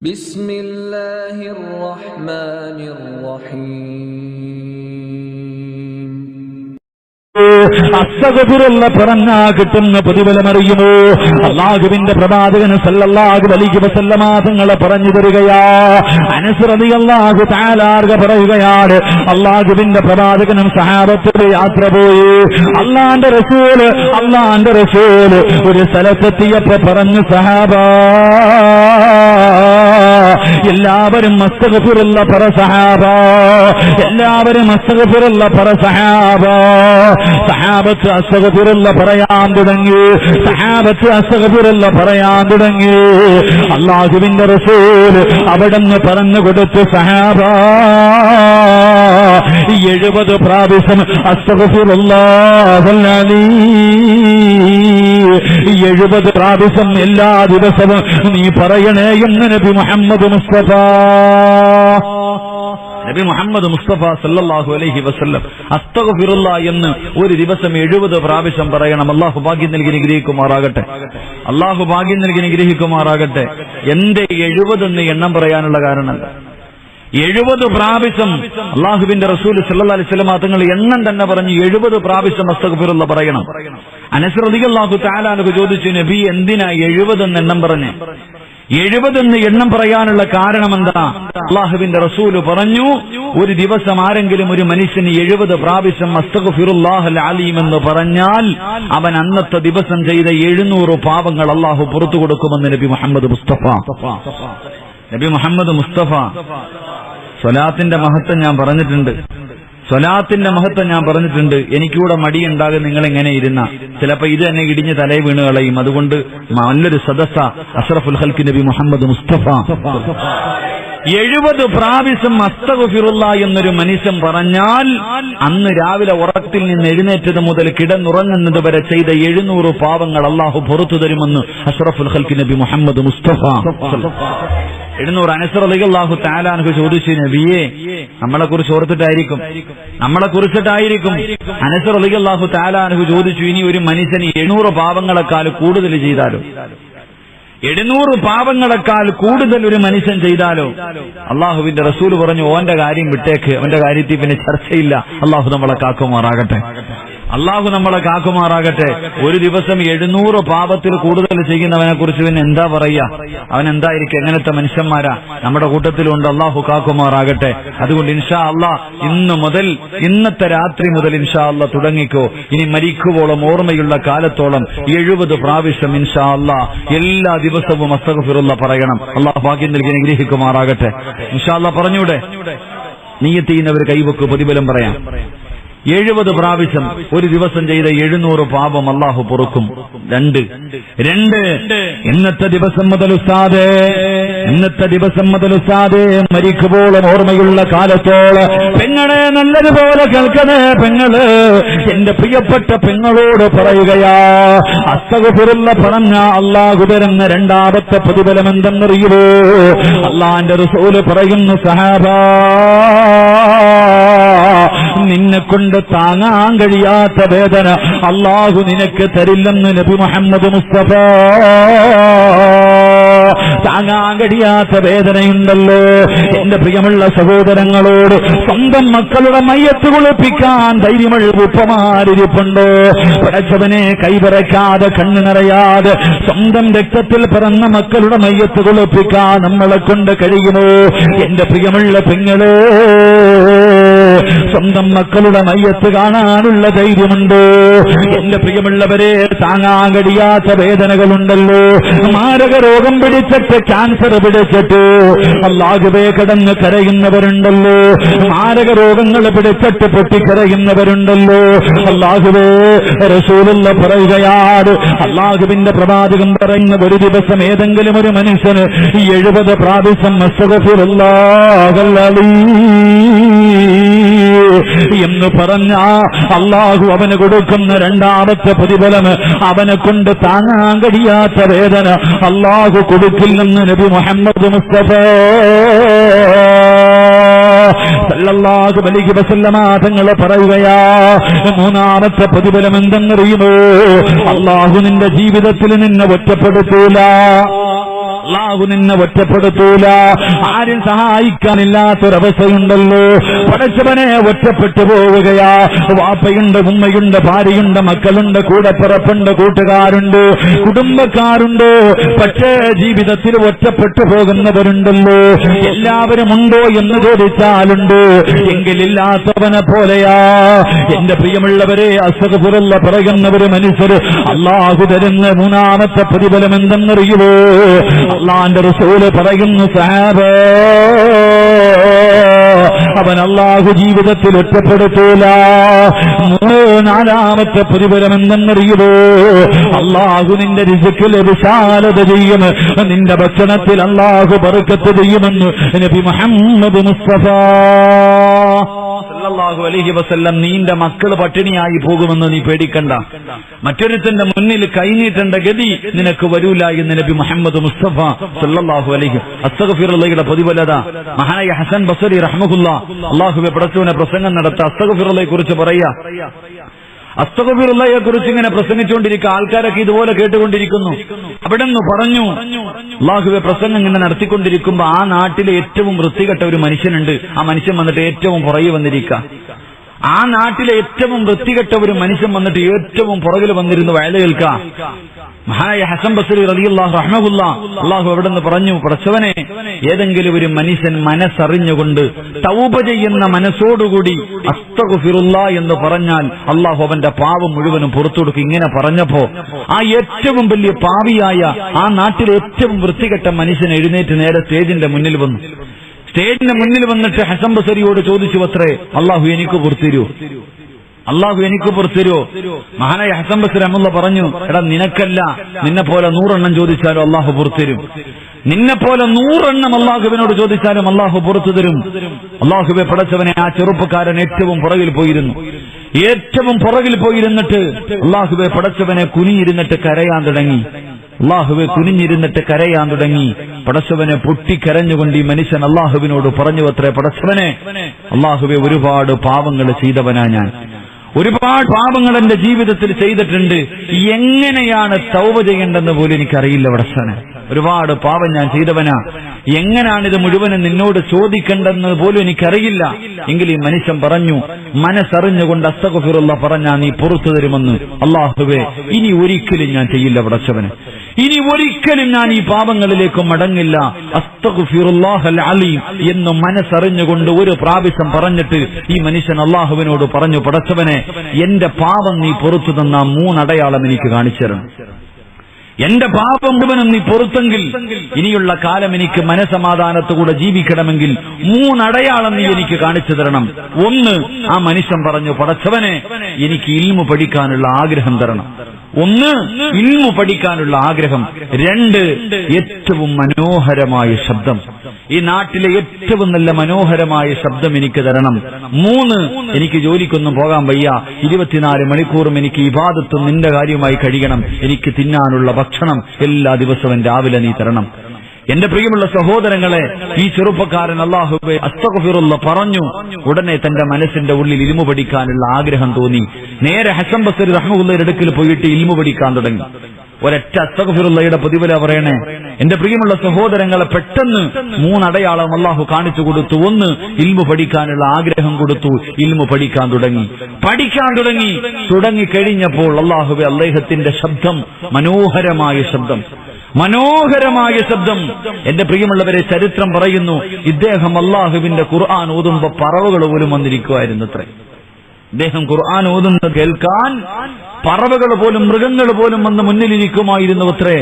ബിസ്മില്ലാഹിർ റഹ്മാനിർ റഹീം. അസ്തഗ്ഫിറുള്ള പറഞ്ഞാ കിട്ടുന്ന പ്രതിഫലമറിയുമോ? അല്ലാഹുവിന്റെ പ്രവാചകൻ സല്ലല്ലാഹു അലൈഹി വസല്ലമ തങ്ങളെ പറഞ്ഞു തരികയാ. അനസ് റളിയല്ലാഹു തആല പറയുകയാണ്, അല്ലാഹുവിന്റെ പ്രവാചകനും സഹാബത്തോട് യാത്ര പോയി. അല്ലാഹുവിന്റെ റസൂൽ ഒരു സ്ഥലത്തെത്തിയപ്പോ പറഞ്ഞു, സഹാബാ എല്ലാവരും അസ്തഗ്ഫിറുള്ള പറ സഹാബാ, എല്ലാവരും അസ്തഗ്ഫിറുള്ള പറ സഹാബാ. സഹാബത്ത് അസ്തഗ്ഫിറുള്ള പറയാൻ തുടങ്ങി, സഹാബത്ത് അസ്തഗ്ഫിറുള്ള പറയാൻ തുടങ്ങി. അല്ലാഹുവിന്റെ റസൂൽ അവിടുന്ന് പറഞ്ഞു കൊടുത്തു, സഹാബാ 70 പ്രാവശ്യം അസ്തഗ്ഫിറുല്ലാഹൽ അലീം, 70 പ്രാവശ്യം എല്ലാ ദിവസവും നീ പറയണേ എന്ന് നബി മുഹമ്മദ് മുസ്തഫ സല്ലല്ലാഹു അലൈഹി വസല്ലം അസ്തഗ്ഫിറുല്ലാ എന്ന് ഒരു ദിവസം 70 പ്രാവശ്യം പറയണം. അല്ലാഹു ഭാഗ്യം നൽകി നിഗ്രഹിക്കുമാറാകട്ടെ, അല്ലാഹു ഭാഗ്യം നൽകി നിഗ്രഹിക്കുമാറാകട്ടെ. എന്റെ 70 എന്ന് എണ്ണം പറയാനുള്ള കാരണമല്ല, 70 പ്രാവശ്യം അല്ലാഹുവിന്റെ റസൂൽ സല്ലല്ലാഹു അലൈഹി വസല്ലം തങ്ങൾ എണ്ണം തന്നെ പറഞ്ഞു 70 പ്രാവശ്യം അസ്തഗ്ഫിറുല്ലാ പറയണം. അനസ് റളിയല്ലാഹു തആല അൻഹു ചോദിച്ചു, നബി എന്തിനാ 70 എന്ന് എണ്ണം പറഞ്ഞേ? 70 എന്ന് എണ്ണം പറയാനുള്ള കാരണം എന്താ? അല്ലാഹുവിന്റെ റസൂല് പറഞ്ഞു, ഒരു ദിവസം ആരെങ്കിലും ഒരു മനുഷ്യന് 70 പ്രാവശ്യം അസ്തഗ്ഫിറുല്ലാഹൽ അലീം എന്ന് പറഞ്ഞാൽ അവൻ അന്നത്തെ ദിവസം ചെയ്ത 700 പാപങ്ങൾ അല്ലാഹു പുറത്തു കൊടുക്കുമെന്ന് നബി മുഹമ്മദ് മുസ്തഫ. സ്വലാത്തിന്റെ മഹത്വം ഞാൻ പറഞ്ഞിട്ടുണ്ട്, എനിക്കൂടെ മടിയുണ്ടാകും നിങ്ങൾ എങ്ങനെ ഇരുന്ന ചിലപ്പോ ഇത് തന്നെ ഇടിഞ്ഞ് തലയിൽ വീണ് കളയും. അതുകൊണ്ട് നല്ലൊരു സദസ്സ അഷ്റഫുൽ ഖൽഖ് നബി മുഹമ്മദ് മുസ്തഫ 70 പ്രാവശ്യം അസ്തഗ്ഫിറുല്ലാ എന്നൊരു മനുഷ്യൻ പറഞ്ഞാൽ അന്ന് രാവിലെ ഉറക്കത്തിൽ നിന്ന് എഴുന്നേറ്റത് മുതൽ കിടന്നുറങ്ങുന്നത് വരെ ചെയ്ത 700 പാവങ്ങൾ അല്ലാഹു പുറത്തു തരുമെന്ന് അഷ്റഫുൽ ഖൽഖ് നബി മുഹമ്മദ് മുസ്തഫ 700. അനസ് റളിയല്ലാഹു തആല അൻഹു ചോദിച്ചു, നബിയേ നമ്മളെ കുറിച്ച് ഓർത്തിട്ടായിരിക്കും അനസ് റളിയല്ലാഹു തആല അൻഹു ചോദിച്ചു, ഇനി ഒരു മനുഷ്യന് 700 പാവങ്ങളെക്കാൾ കൂടുതൽ ചെയ്താലോ? 700 പാപങ്ങളെക്കാൾ കൂടുതൽ ഒരു മനുഷ്യൻ ചെയ്താലോ? അള്ളാഹുവിന്റെ റസൂൽ പറഞ്ഞു, ഓന്റെ കാര്യം വിട്ടേക്ക്, അവന്റെ കാര്യത്തിൽ പിന്നെ ചർച്ചയില്ല. അള്ളാഹു നമ്മളെ കാക്കുമാറാകട്ടെ. ഒരു ദിവസം 700 പാപത്തിൽ കൂടുതൽ ചെയ്യുന്നവനെ കുറിച്ച് പിന്നെ എന്താ പറയാ? അവൻ എന്തായിരിക്കും? എങ്ങനത്തെ മനുഷ്യന്മാരാ നമ്മുടെ കൂട്ടത്തിലുണ്ട്? അള്ളാഹു കാക്കുമാറാകട്ടെ. അതുകൊണ്ട് ഇൻഷാ അള്ളാ ഇന്നത്തെ രാത്രി മുതൽ ഇൻഷാ അള്ളാ തുടങ്ങിക്കോ. ഇനി മരിക്കുവോളം ഓർമ്മയുള്ള കാലത്തോളം 70 പ്രാവശ്യം ഇൻഷാ അള്ളാ എല്ലാ ദിവസവും അസ്തഗ്ഫിറുല്ലാ പറയണം. അള്ളാഹു ഭാഗ്യം നൽകി അനുഗ്രഹിക്കുമാറാകട്ടെ. ഇൻഷാ അള്ളാ പറഞ്ഞൂടെ? നിയ്യത്ത് ചെയ്യുന്നവർ കൈവെക്കു, പ്രതിഫലം പറയാം. 70 പ്രാവശ്യം ഒരു ദിവസം ചെയ്ത 700 പാപം അല്ലാഹു പൊറുക്കും. 2 ഇന്നത്തെ ദിവസം മുതൽ ഉസ്താദേ മരിക്കുമ്പോഴും ഓർമ്മയുള്ള കാലത്തോളം പെങ്ങളെ നല്ലതുപോലെ കേൾക്കണേ. പെങ്ങള് എന്റെ പ്രിയപ്പെട്ട പെങ്ങളോട് പറയുകയാ, അസ്തഗ്ഫിറുല്ലാ പറഞ്ഞ അല്ലാഹു തരുന്ന രണ്ടാമത്തെ പ്രതിഫലം എന്തെന്നറിയുമോ? അല്ലാഹുവിന്റെ റസൂല് പറയുന്നു, സഹാബാ നിന്നെ കൊണ്ട് താങ്ങാൻ കഴിയാത്ത വേദന അല്ലാഹു നിനക്ക് തരില്ലെന്ന് നബി മുഹമ്മദ് മുസ്തഫ. താങ്ങാൻ കഴിയാത്ത വേദനയുണ്ടല്ലോ എന്റെ പ്രിയമുള്ള സഹോദരങ്ങളോട്. സ്വന്തം മക്കളുടെ മയ്യത്ത് കുളിപ്പിക്കാൻ ധൈര്യമുള്ള ഉപ്പമാരിപ്പുണ്ടോ? പടച്ചവനെ കൈവിറക്കാതെ കണ്ണു നിറയാതെ സ്വന്തം രക്തത്തിൽ പിറന്ന മക്കളുടെ മയ്യത്ത് കുളിപ്പിക്കാൻ നമ്മളെ കൊണ്ട് കഴിയുമോ? എന്റെ പ്രിയമുള്ള പെങ്ങളെ, സ്വന്തം മക്കളുടെ മയ്യത്ത് കാണാനുള്ള ധൈര്യമുണ്ടോ? എന്റെ പ്രിയമുള്ളവരെ, താങ്ങാൻ കഴിയാത്ത വേദനകളുണ്ടല്ലോ. മാരക രോഗം പിടിച്ചിട്ട്, ക്യാൻസർ പിടിച്ചിട്ട് അല്ലാഹുവേ കിടന്ന് കരയുന്നവരുണ്ടല്ലോ. മാരക രോഗങ്ങൾ പിടിച്ചിട്ട് പൊട്ടിക്കരയുന്നവരുണ്ടല്ലോ. അല്ലാഹുവേ റസൂലുള്ള പറയുകയാണ്, അല്ലാഹുവിന്റെ പ്രവാചകൻ പറയുന്ന ഒരു ദിവസം ഏതെങ്കിലും ഒരു മനുഷ്യന് 70 പ്രാവശ്യം അസ്തഗ്ഫിറുല്ലാഹൽ എന്ന് പറഞ്ഞ അല്ലാഹു അവന് കൊടുക്കുന്ന രണ്ടാമത്തെ പ്രതിഫലം, അവനെ കൊണ്ട് താങ്ങാൻ കഴിയാത്ത വേദന അല്ലാഹു കൊടുക്കില്ലെന്ന് നബി മുഹമ്മദ് മുസ്തഫ സല്ലല്ലാഹു അലൈഹി വസല്ലമ തങ്ങൾ പറയുകയാ. മൂന്നാമത്തെ പ്രതിഫലം എന്തെന്നറിയുമോ? അല്ലാഹു നിന്റെ ജീവിതത്തിൽ നിന്നെ ഒറ്റപ്പെടുത്തൂല. അള്ളാഹു നിന്നെ ഒറ്റപ്പെടുത്തൂല. ആരും സഹായിക്കാനില്ലാത്തൊരവസ്ഥയുണ്ടല്ലോ. പടച്ചവനെ ഒറ്റപ്പെട്ടു പോവുകയാ. വാപ്പയുണ്ട്, ഉമ്മയുണ്ട്, ഭാര്യയുണ്ട്, മക്കളുണ്ട്, കൂടപ്പിറപ്പുണ്ട്, കൂട്ടുകാരുണ്ട്, കുടുംബക്കാരുണ്ട്. പക്ഷേ ജീവിതത്തിൽ ഒറ്റപ്പെട്ടു പോകുന്നവരുണ്ടല്ലോ. എല്ലാവരും ഉണ്ടോ എന്ന് ചോദിച്ചാലുണ്ട്. എങ്കിലില്ലാത്തവനെ പോലെയാ. എന്റെ പ്രിയമുള്ളവരെ, അസ്തഗ്ഫിറുള്ള പറയുന്നവര് മനുഷ്യർ അള്ളാഹു തരുന്ന മൂന്നാമത്തെ പ്രതിഫലം എന്തെന്നറിയുമോ? അള്ളാന്റെ റസൂല് പറയുന്നു, സഹാബാ, അവൻ അള്ളാഹു ജീവിതത്തിൽ ഒറ്റപ്പെടുത്തൂല. നാലാമത്തെ പ്രതിഫലം എന്തെന്നറിയുമോ? അള്ളാഹു നിന്റെ റിസ്ക്കിൽ വിശാലത ചെയ്യും. നിന്റെ ഭക്ഷണത്തിൽ അള്ളാഹു ബർക്കത്ത് ചെയ്യുമെന്ന് നബി മുഹമ്മദ് മുസ്തഫ സല്ലല്ലാഹു അലൈഹി വസല്ലം. നീന്റെ മക്കൾ പട്ടിണിയായി പോകുമെന്ന് നീ പേടിക്കണ്ട. മറ്റൊരുത്തന്റെ മുന്നിൽ കൈനീട്ടേണ്ട ഗതി നിനക്ക് വരൂല എന്ന് നബി മുഹമ്മദ് മുസ്തഫ സല്ലല്ലാഹു അലൈഹി. അസ്തഗ്ഫിറുള്ളയുടെ പ്രതിഫലത മഹാനായ ഹസൻ ബസരി റഹ്മഹുല്ലാ അല്ലാഹുവേ പടച്ചവനെ പ്രസംഗം നടത്ത അസ്തഗ്ഫിറുള്ളയെ കുറിച്ച് പറയാ. അസ്തഗ്ഫിറുള്ളയെ കുറിച്ച് ഇങ്ങനെ പ്രസംഗിച്ചുകൊണ്ടിരിക്കുക. ആൾക്കാരൊക്കെ ഇതുപോലെ കേട്ടുകൊണ്ടിരിക്കുന്നു. അവിടെ നിന്ന് പറഞ്ഞു, അല്ലാഹുവേ പ്രസംഗം ഇങ്ങനെ നടത്തിക്കൊണ്ടിരിക്കുമ്പോ ആ നാട്ടിലെ ഏറ്റവും വൃത്തികെട്ട ഒരു മനുഷ്യനുണ്ട്. ആ മനുഷ്യൻ വന്നിട്ട് ഏറ്റവും പുറകെ വന്നിരിക്കുക. ആ നാട്ടിലെ ഏറ്റവും വൃത്തികെട്ട ഒരു മനുഷ്യൻ വന്നിട്ട് ഏറ്റവും പുറകിൽ വന്നിരുന്നു വയല കേൾക്കുക. മഹാനായ ഹസൻ ബസ്രി റളിയല്ലാഹു റഹ്മഹുല്ലാ അല്ലാഹു അവിടെ നിന്ന് പറഞ്ഞു, പടച്ചവനെ, ഏതെങ്കിലും ഒരു മനുഷ്യൻ മനസ്സറിഞ്ഞുകൊണ്ട് തൗബ ചെയ്യുന്ന മനസ്സോടുകൂടി അസ്തഗ്ഫിറുല്ലാ എന്ന് പറഞ്ഞാൽ അല്ലാഹു അവന്റെ പാപം മുഴുവനും പുറത്തു കൊടുക്കും. ഇങ്ങനെ പറഞ്ഞപ്പോ ആ ഏറ്റവും വലിയ പാപിയായ ആ നാട്ടിലെ ഏറ്റവും വൃത്തികെട്ട മനുഷ്യൻ എഴുന്നേറ്റ് നേരെ സ്റ്റേജിന്റെ മുന്നിൽ വന്നു. സ്റ്റേജിന്റെ മുന്നിൽ വന്നിട്ട് ഹസൻ ബസരിയോട് ചോദിച്ചു, അത്രേ, അല്ലാഹു എനിക്ക് പുറത്തിരൂ, അള്ളാഹു എനിക്ക് പുറത്തിരോ? മഹാനായ ഹസൻ ബസ്രി റഹ്മത്തുള്ളാഹി പറഞ്ഞു, എടാ നിനക്കല്ല, നിന്നെ പോലെ 100 എണ്ണം ചോദിച്ചാലും അള്ളാഹു പുറത്തിരും. നിന്നെ പോലെ 100 എണ്ണം അള്ളാഹുവിനോട് ചോദിച്ചാലും അള്ളാഹു പുറത്തു തരും. അള്ളാഹുവെ പടച്ചവനെ, ആ ചെറുപ്പക്കാരൻ ഏറ്റവും പുറകിൽ പോയിരുന്നു. ഏറ്റവും പുറകിൽ പോയിരുന്നിട്ട് അള്ളാഹുവെ പടച്ചവനെ കുനിഞ്ഞിരുന്നിട്ട് കരയാൻ തുടങ്ങി. അള്ളാഹുവെ കുനിഞ്ഞിരുന്നിട്ട് കരയാൻ തുടങ്ങി. പടച്ചവനെ പൊട്ടിക്കരഞ്ഞുകൊണ്ട് ഈ മനുഷ്യൻ അള്ളാഹുവിനോട് പറഞ്ഞു, അത്രേ, പടച്ചവനെ, അള്ളാഹുവെ ഒരുപാട് പാപങ്ങൾ ചെയ്തവനാ ഞാൻ. ഒരുപാട് പാപങ്ങൾ എന്റെ ജീവിതത്തിൽ ചെയ്തിട്ടുണ്ട്. എങ്ങനെയാണ് തൗബ ചെയ്യേണ്ടെന്ന് പോലും എനിക്കറിയില്ല പടച്ചവനെ. ഒരുപാട് പാപം ഞാൻ ചെയ്തവനാ. എങ്ങനെയാണിത് മുഴുവനും നിന്നോട് ചോദിക്കേണ്ടെന്ന് പോലും എനിക്കറിയില്ല. എങ്കിൽ ഈ മനുഷ്യൻ പറഞ്ഞു, മനസ്സറിഞ്ഞുകൊണ്ട് അസ്തഗ്ഫിറുല്ലാ പറഞ്ഞാ നീ പുറത്തു തരുമെന്ന്. അല്ലാഹുവേ, ഇനി ഒരിക്കലും ഞാൻ ചെയ്യില്ല പടച്ചവനെ. ഇനി ഒരിക്കലും ഞാൻ ഈ പാപങ്ങളിലേക്ക് മടങ്ങില്ല. അസ്തഗ്ഫിറുല്ലാഹൽ അലീം എന്ന് മനസ്സറിഞ്ഞുകൊണ്ട് ഒരു പ്രാവശ്യം പറഞ്ഞിട്ട് ഈ മനുഷ്യൻ അള്ളാഹുവിനോട് പറഞ്ഞു, പടച്ചവനെ, എന്റെ പാപം നീ പുറത്തു തന്ന 3 അടയാളം എനിക്ക് കാണിച്ചു തരണം. എന്റെ പാപം മുഴുവനും നീ പുറത്തെങ്കിൽ ഇനിയുള്ള കാലം എനിക്ക് മനസമാധാനത്തോടെ ജീവിക്കണമെങ്കിൽ 3 അടയാളം നീ എനിക്ക് കാണിച്ചു തരണം. 1, ആ മനുഷ്യൻ പറഞ്ഞു, പടച്ചവനെ, എനിക്ക് ഇൽമു പഠിക്കാനുള്ള ആഗ്രഹം തരണം. 1, ഇൽമു പഠിക്കാനുള്ള ആഗ്രഹം. 2, ഏറ്റവും മനോഹരമായ ശബ്ദം. ഈ നാട്ടിലെ ഏറ്റവും നല്ല മനോഹരമായ ശബ്ദം എനിക്ക് തരണം. 3, എനിക്ക് ജോലിക്കൊന്നും പോകാൻ വയ്യ. 24 മണിക്കൂറും എനിക്ക് ഇബാദത്തും നിന്റെ കാര്യമായി കഴിയണം. എനിക്ക് തിന്നാനുള്ള ഭക്ഷണം എല്ലാ ദിവസവും രാവിലെ നീ തരണം. എന്റെ പ്രിയമുള്ള സഹോദരങ്ങളെ, ഈ ചെറുപ്പക്കാരൻ അല്ലാഹുവേ അസ്തഗ്ഫിറുല്ലാ പറഞ്ഞു. ഉടനെ തന്റെ മനസ്സിന്റെ ഉള്ളിൽ ഇൽമു പഠിക്കാനുള്ള ആഗ്രഹം തോന്നി. നേരെ ഹസൻ ബസ്രി റഹ്മത്തുള്ളാഹിയുടെ അടുക്കൽ പോയിട്ട് ഇൽമു പഠിക്കാൻ തുടങ്ങി. ഒരൊറ്റ അസ്തഗ്ഫിറുല്ലാഹയുടെ പ്രതിഫലം പറയണേ. എന്റെ പ്രിയമുള്ള സഹോദരങ്ങളെ, പെട്ടെന്ന് 3 അടയാളം അല്ലാഹു കാണിച്ചു കൊടുത്തു. 1, ഇൽമു പഠിക്കാനുള്ള ആഗ്രഹം കൊടുത്തു. ഇൽമു പഠിക്കാൻ തുടങ്ങി. തുടങ്ങിക്കഴിഞ്ഞപ്പോൾ അല്ലാഹുവേ, അദ്ദേഹത്തിന്റെ ശബ്ദം മനോഹരമായ ശബ്ദം. എന്റെ പ്രിയമുള്ളവരെ, ചരിത്രം പറയുന്നു, ഇദ്ദേഹം അല്ലാഹുവിന്റെ ഖുർആൻ ഓതുമ്പോ പറവകൾ പോലും വന്നിരിക്കുമായിരുന്നു അത്രേ. അദ്ദേഹം ഖുർആൻ ഓതുന്നത് കേൾക്കാൻ പറവകൾ പോലും മൃഗങ്ങൾ പോലും വന്ന് മുന്നിലിരിക്കുമായിരുന്നു അത്രേ.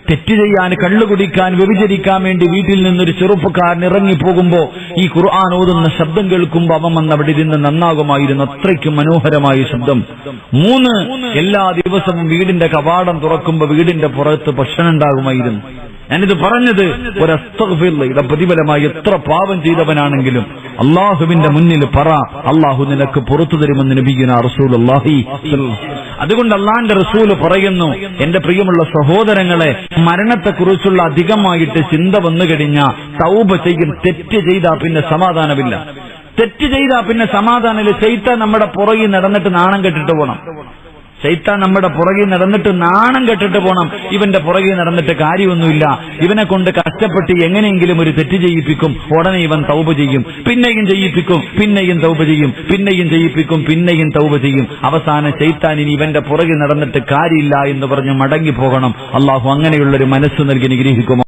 തെറ്റ് ചെയ്യാൻ, കള്ളുകുടിക്കാൻ, വ്യഭിചരിക്കാൻ വേണ്ടി വീട്ടിൽ നിന്നൊരു ചെറുപ്പക്കാരൻ ഇറങ്ങിപ്പോകുമ്പോ ഈ ഖുർആൻ ഓതുന്ന ശബ്ദം കേൾക്കുമ്പോ അവൻ വന്ന് അവിടെ ഇരുന്ന് നന്നാകുമായിരുന്നു. അത്രയ്ക്കും മനോഹരമായ ശബ്ദം. 3, എല്ലാ ദിവസവും വീടിന്റെ കവാടം തുറക്കുമ്പോ വീടിന്റെ പുറത്ത് ഭക്ഷണം ഉണ്ടാകുമായിരുന്നു. ഞാനിത് പറഞ്ഞത് ഒരു അസ്തഗ്ഫിറുല്ലാഹയുടെ പ്രതിഫലമായി എത്ര പാപം ചെയ്തവനാണെങ്കിലും അള്ളാഹുവിന്റെ മുന്നിൽ പറ, അള്ളാഹു നിനക്ക് പുറത്തു തരുമെന്ന് നബിയുനാ റസൂലുള്ളാഹി. അതുകൊണ്ട് അള്ളാന്റെ റസൂല് പറയുന്നു, എന്റെ പ്രിയമുള്ള സഹോദരങ്ങളെ, മരണത്തെക്കുറിച്ചുള്ള അധികമായിട്ട് ചിന്ത വന്നു കഴിഞ്ഞാൽ തൗബ ചെയ്യും. തെറ്റ് ചെയ്താൽ പിന്നെ സമാധാനമില്ല. തെറ്റ് ചെയ്താൽ പിന്നെ സമാധാനമില്ല. ചെയ്ത നമ്മുടെ പുറകിൽ നടന്നിട്ട് നാണം കെട്ടിട്ട് പോകണം. ശൈത്താൻ നമ്മുടെ പുറകിൽ നടന്നിട്ട് നാണം കെട്ടിട്ട് പോണം. ഇവന്റെ പുറകിൽ നടന്നിട്ട് കാര്യമൊന്നുമില്ല, ഇവനെ കൊണ്ട് കഷ്ടപ്പെട്ട് എങ്ങനെയെങ്കിലും ഒരു തെറ്റ് ചെയ്യിപ്പിക്കും, ഉടനെ ഇവൻ തൗബ ചെയ്യും, പിന്നെയും ചെയ്യിപ്പിക്കും, പിന്നെയും തൗബ ചെയ്യും, പിന്നെയും ചെയ്യിപ്പിക്കും, പിന്നെയും തൗബ ചെയ്യും. അവസാനം ശൈത്താൻ ഇനി ഇവന്റെ പുറകിൽ നടന്നിട്ട് കാര്യമില്ല എന്ന് പറഞ്ഞ് മടങ്ങി പോകണം. അള്ളാഹു അങ്ങനെയുള്ളൊരു മനസ്സ് നൽകി നിഗ്രഹിക്കുമോ.